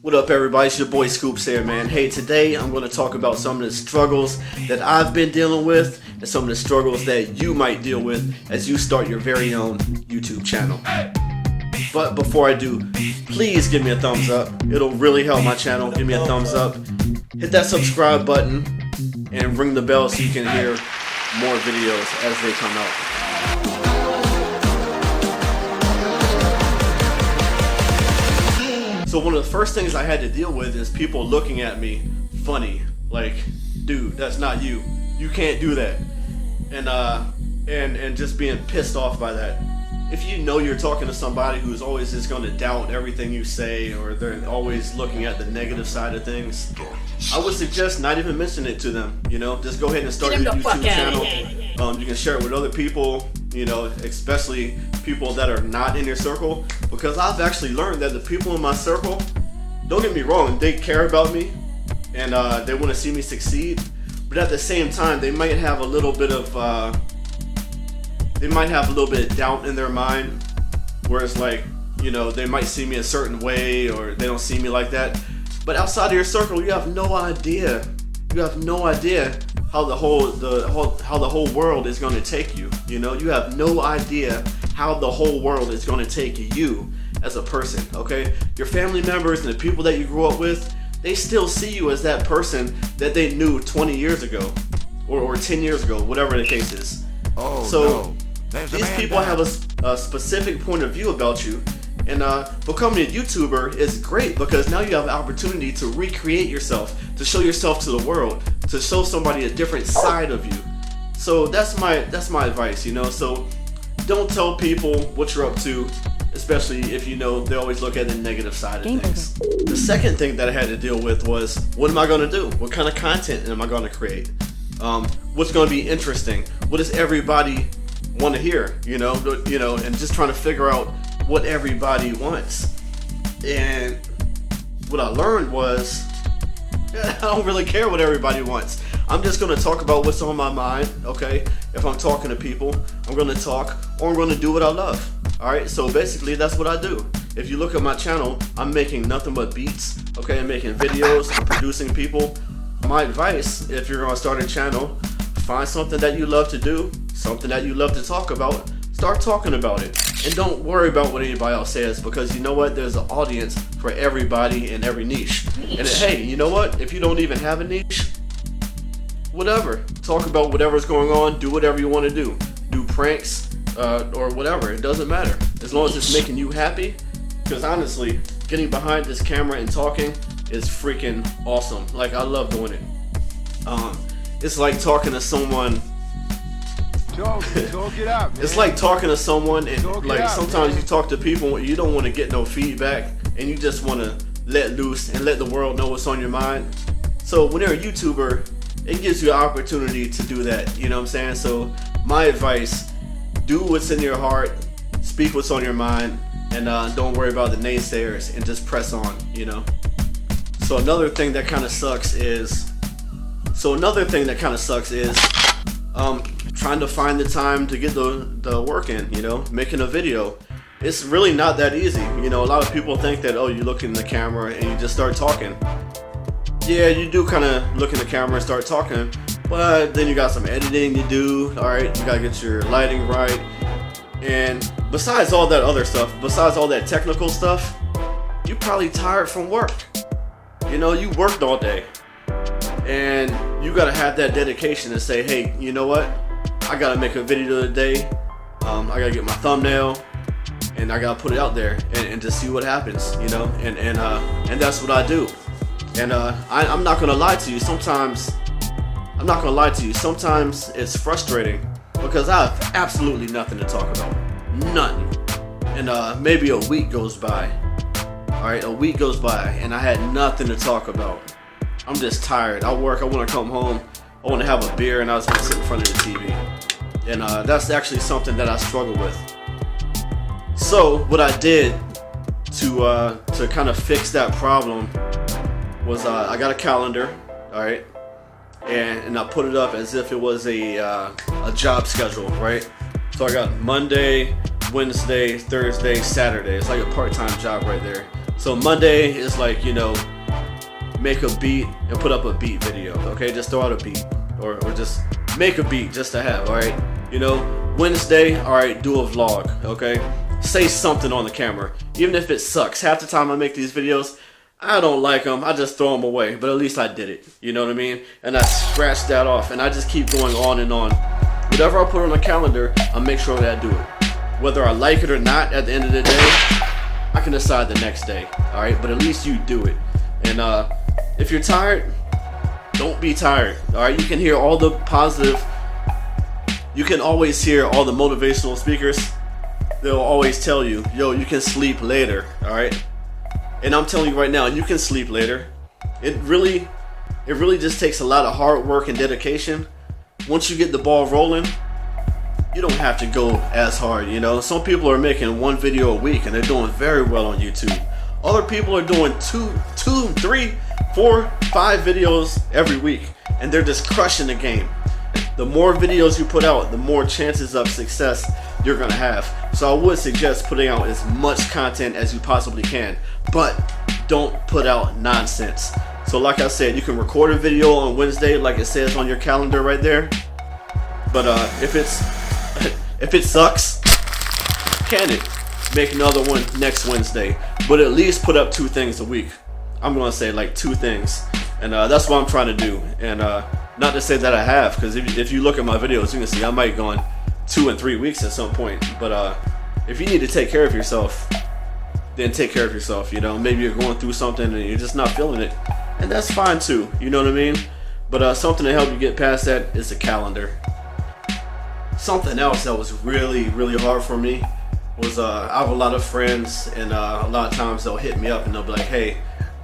What up, everybody? It's your boy Scoops here, man. Hey, today I'm going to talk about some of the struggles that I've been dealing with and some of the struggles that you might deal with as you start your very own YouTube channel. But before I do, please give me a thumbs up. It'll really help my channel. Give me a thumbs up. Hit that subscribe button and ring the bell so you can hear more videos as they come out. So one of the first things I had to deal with is people looking at me funny, like, dude, that's not you. You can't do that. And just being pissed off by that. If you know you're talking to somebody who's always just going to doubt everything you say, or they're always looking at the negative side of things, I would suggest not even mention it to them. You know, just go ahead and start your YouTube channel. You can share it with other people, you know, especially people that are not in your circle, because I've actually learned that the people in my circle, don't get me wrong, they care about me and they want to see me succeed, but at the same time they might have a little bit of doubt in their mind, whereas, like, you know, they might see me a certain way or they don't see me like that. But outside of your circle, you have no idea. You have no idea how the whole world is going to take you. You know, you have no idea how the whole world is going to take you as a person. Okay, your family members and the people that you grew up with, they still see you as that person that they knew 20 years ago or 10 years ago, whatever the case is. These people have a specific point of view about you, and becoming a YouTuber is great because now you have an opportunity to recreate yourself, to show yourself to the world, to show somebody a different side of you. So that's my advice, you know. So don't tell people what you're up to, especially if you know they always look at the negative side of things. The second thing that I had to deal with was, what am I going to do? What kind of content am I going to create? What's going to be interesting? What does everybody want to hear? You know, and just trying to figure out what everybody wants. And what I learned was, I don't really care what everybody wants. I'm just going to talk about what's on my mind, okay? If I'm talking to people, I'm going to talk, or I'm going to do what I love. Alright, so basically that's what I do. If you look at my channel, I'm making nothing but beats, okay? I'm making videos, I'm producing people. My advice, if you're going to start a channel, find something that you love to do, something that you love to talk about, start talking about it. And don't worry about what anybody else says, because you know what? There's an audience for everybody in every niche. And hey, you know what? If you don't even have a niche, whatever. Talk about whatever's going on, do whatever you want to do. Do pranks, or whatever. It doesn't matter. As long as it's making you happy. Because honestly, getting behind this camera and talking is freaking awesome. Like, I love doing it. It's like talking to someone. It's like talking to someone, and like sometimes you talk to people, you don't want to get no feedback, and you just want to let loose and let the world know what's on your mind. So when you're a YouTuber, it gives you an opportunity to do that. You know what I'm saying? So my advice: do what's in your heart, speak what's on your mind, and don't worry about the naysayers, and just press on. You know. So another thing that kind of sucks is. Trying to find the time to get the work in, you know, making a video. It's really not that easy. You know, a lot of people think that, oh, you look in the camera and you just start talking. Yeah, you do kind of look in the camera and start talking, but then you got some editing to do, alright? You gotta get your lighting right. And besides all that other stuff, besides all that technical stuff, you're probably tired from work. You know, you worked all day. And you gotta have that dedication to say, hey, you know what? I gotta make a video today. I gotta get my thumbnail, and I gotta put it out there and just see what happens, you know. And that's what I do. And I'm not gonna lie to you. Sometimes it's frustrating because I have absolutely nothing to talk about, nothing. And maybe a week goes by. All right, a week goes by, and I had nothing to talk about. I'm just tired. I work. I want to come home. I want to have a beer, and I just want to sit in front of the TV. And that's actually something that I struggle with. So what I did to kind of fix that problem was I got a calendar, all right, and I put it up as if it was a job schedule, right? So I got Monday, Wednesday, Thursday, Saturday. It's like a part-time job right there. So Monday is like, you know, make a beat and put up a beat video. Okay, just throw out a beat, or just make a beat just to have. All right, you know, Wednesday, all right, do a vlog. Okay, say something on the camera, even if it sucks. Half the time I make these videos, I don't like them, I just throw them away, but at least I did it, you know what I mean? And I scratched that off, and I just keep going on and on. Whatever I put on the calendar, I make sure that I do it. Whether I like it or not, at the end of the day, I can decide the next day, all right? But at least you do it. And if you're tired, don't be tired, all right? You can hear all the positive, you can always hear all the motivational speakers. They'll always tell you, yo, you can sleep later, all right? And I'm telling you right now, you can sleep later. It really just takes a lot of hard work and dedication. Once you get the ball rolling, you don't have to go as hard, you know. Some people are making 1 video a week and they're doing very well on YouTube. Other people are doing 2, 3, 4, 5 videos every week, and they're just crushing the game. The more videos you put out, the more chances of success you're gonna have. So I would suggest putting out as much content as you possibly can, but don't put out nonsense. So like I said, you can record a video on Wednesday like it says on your calendar right there, but if it sucks, can it? Make another one next Wednesday, but at least put up 2 things a week. I'm gonna say like 2 things, and that's what I'm trying to do. And not to say that I have, because if you look at my videos, you can see I might go on 2 and 3 weeks at some point. But if you need to take care of yourself, then take care of yourself. You know, maybe you're going through something and you're just not feeling it, and that's fine too. You know what I mean? But something to help you get past that is a calendar. Something else that was really hard for me was I have a lot of friends, and a lot of times they'll hit me up and they'll be like, hey,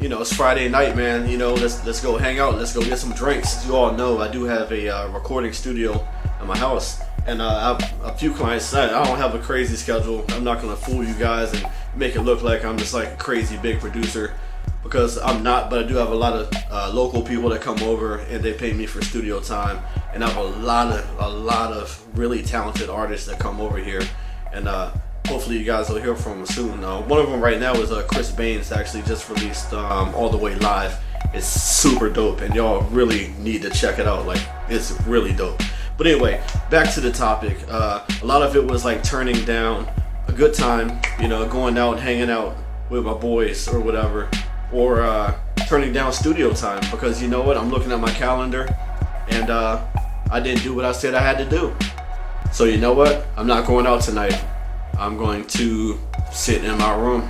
you know, it's Friday night, man, you know, let's go hang out, let's go get some drinks. As you all know, I do have a recording studio at my house, and I have a few clients. I don't have a crazy schedule. I'm not gonna fool you guys and make it look like I'm just like a crazy big producer, because I'm not. But I do have a lot of local people that come over and they pay me for studio time, and I have a lot of really talented artists that come over here, and hopefully you guys will hear from them soon. One of them right now is Chris Baines, actually just released All the Way Live. It's super dope, and y'all really need to check it out. Like, it's really dope. But anyway, back to the topic. A lot of it was like turning down a good time, you know, going out and hanging out with my boys or whatever, or turning down studio time, because you know what, I'm looking at my calendar and I didn't do what I said I had to do. So you know what, I'm not going out tonight. I'm going to sit in my room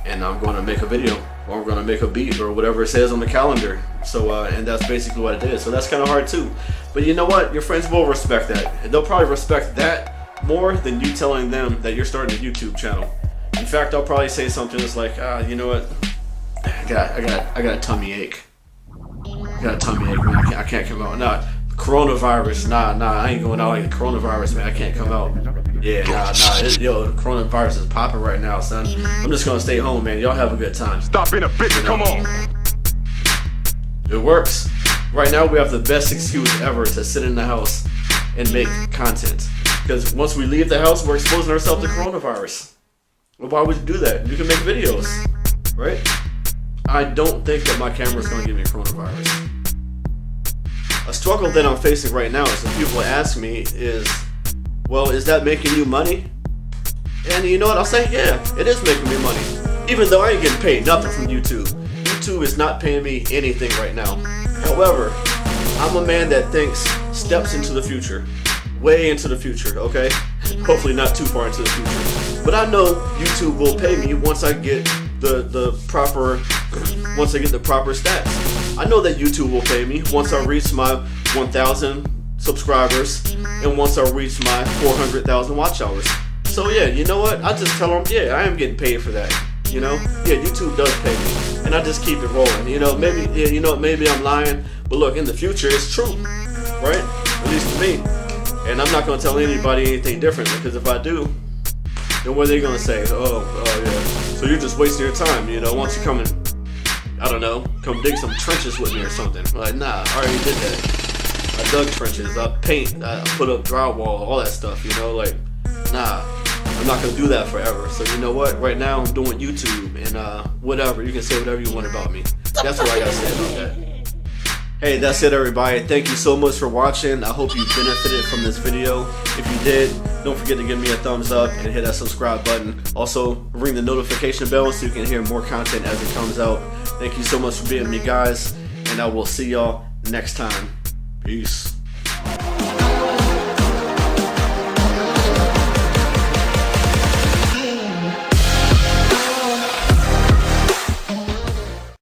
and I'm going to make a video, or I'm going to make a beat, or whatever it says on the calendar. So and that's basically what I did. So that's kind of hard too, but you know what, your friends will respect that, and they'll probably respect that more than you telling them that you're starting a YouTube channel. In fact, I'll probably say something that's like, you know what, I got a tummy ache. I got a tummy ache, man. I can't come out. Nah, coronavirus. Nah, I ain't going out like the coronavirus, man. I can't come out. Yeah, yo, coronavirus is popping right now, son. I'm just gonna stay home, man. Y'all have a good time. Stop being a bitch, come on. It works. Right now, we have the best excuse ever to sit in the house and make content. Because once we leave the house, we're exposing ourselves to coronavirus. Well, why would you do that? You can make videos, right? I don't think that my camera's gonna give me coronavirus. A struggle that I'm facing right now is when people ask me is, well, is that making you money? And you know what, I'll say, yeah, it is making me money. Even though I ain't getting paid nothing from YouTube. YouTube is not paying me anything right now. However, I'm a man that thinks steps into the future. Way into the future, okay? Hopefully not too far into the future. But I know YouTube will pay me once I get the proper stats. I know that YouTube will pay me once I reach my 1,000 subscribers and once I reach my 400,000 watch hours. So yeah, you know what? I just tell them, yeah, I am getting paid for that. You know, yeah, YouTube does pay me, and I just keep it rolling. You know, maybe I'm lying, but look, in the future, it's true, right? At least to me. And I'm not gonna tell anybody anything different, because if I do, then what are they gonna say? Oh yeah. So you're just wasting your time. You know, once you come and, I don't know, come dig some trenches with me or something. Like, nah, I already did that. I dug trenches, I put up drywall, all that stuff. You know, like, nah. I'm not gonna do that forever. So you know what? Right now I'm doing YouTube and whatever. You can say whatever you want about me. That's what I gotta say about that. Hey, that's it everybody. Thank you so much for watching. I hope you benefited from this video. If you did, don't forget to give me a thumbs up and hit that subscribe button. Also, ring the notification bell so you can hear more content as it comes out. Thank you so much for being with me, guys, and I will see y'all next time. Peace.